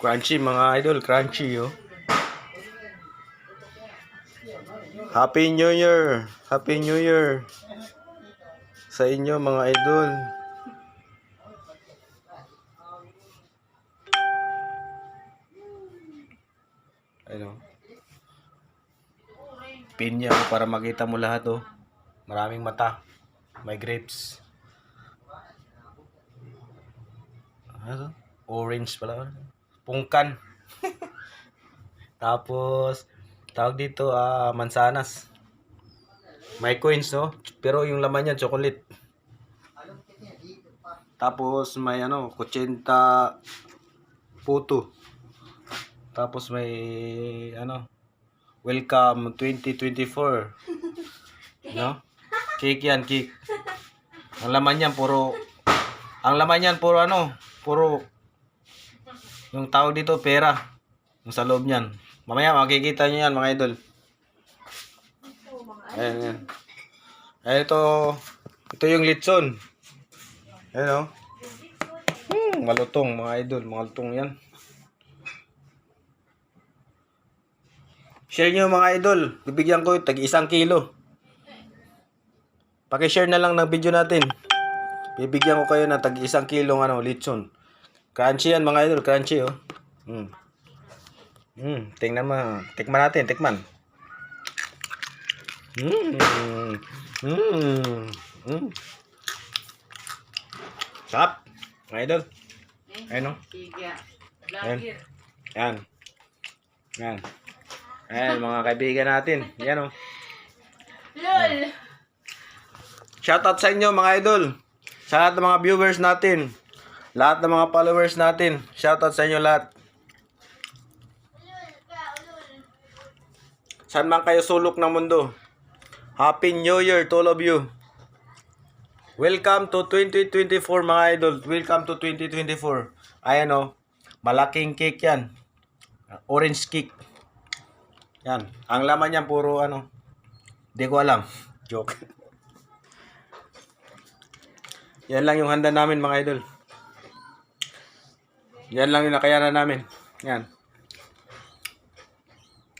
Crunchy mga idol, crunchy oh. Happy New Year! Happy New Year! Sa inyo mga idol. Ayun oh. Pinya para makita mo lahat oh. Maraming mata. May grapes. Ano? Orange pala. Pungkan. Tapos tawag dito mansanas. May coins no, pero yung laman niya chocolate. Tapos may kutsenta puto. Tapos may welcome 2024. No? Cake yan, cake. Ang laman niyan puro puro yung tawag dito pera. Yung sa loob niyan. Mamaya makikita niyo yan mga idol. Ayan. Ayan ito yung litson. Ayan o. Malutong mga idol. Malutong yan. Share nyo mga idol. Bibigyan ko tag 1 kilo. Paki-share na lang ng video natin. Bibigyan ko kayo ng tag 1 kilong litson. Crunchy yan mga idol. Crunchy oh. Tingnan mo. Tikman natin. Tikman. Sarap. Mga idol. Ayun o. Ayan. Ayan. Ayan. Ayan mga kaibigan natin. Yan o. LOL! Shoutout sa inyo mga idol. Sa lahat ng mga viewers natin. Lahat ng mga followers natin. Shoutout sa inyo lahat. Saan man kayo sulok ng mundo. Happy New Year to all of you. Welcome to 2024 mga idol. Welcome to 2024. Ayan o. Malaking cake yan. Orange cake. Yan. Ang laman niyan puro Hindi ko alam. Joke. Yan lang yung handa namin mga idol. Yan lang yung nakayanan namin. Yan.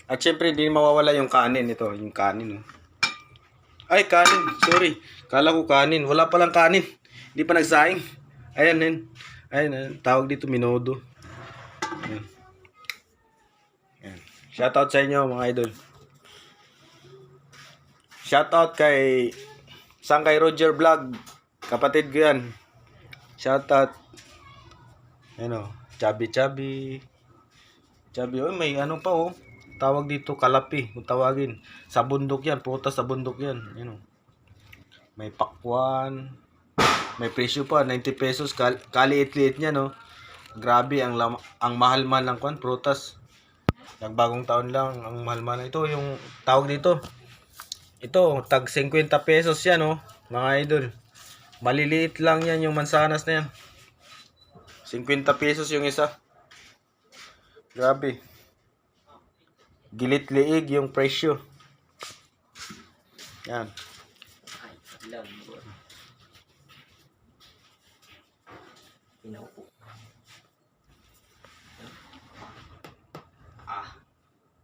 At syempre hindi mawawala yung kanin ito. Yung kanin. Oh. Ay kanin. Sorry. Kala ko kanin. Wala palang kanin. Hindi pa nagsaing. Ayan. Ayan. Tawag dito minodo. Ayan. Ayan. Shoutout sa inyo mga idol. Shoutout kay Sangkay Roger Vlog. Kapatid ko yan. Shoutout. Ayan o. Chubby. Oh, may pa oh. Tawag dito kalapi. Kung tawagin. Sa bundok yan. Puta sa bundok yan. Ayan o. May pakwan. May presyo pa. 90 pesos. Kaliit-liit niya no. Grabe. Ang mahal-mahal ng kwan. Prutas. Nagbagong taon lang. Ang mahal-mahal. Ito yung tawag dito. Ito. Tag 50 pesos yan no. Mga idol. Maliliit lang yan yung mansanas na yan. 50 pesos yung isa. Grabe. Gilit-liig yung presyo. Yan.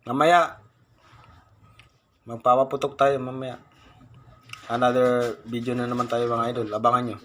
Mamaya magpapaputok tayo mamaya. Another video na naman tayo mga idol. Abangan nyo.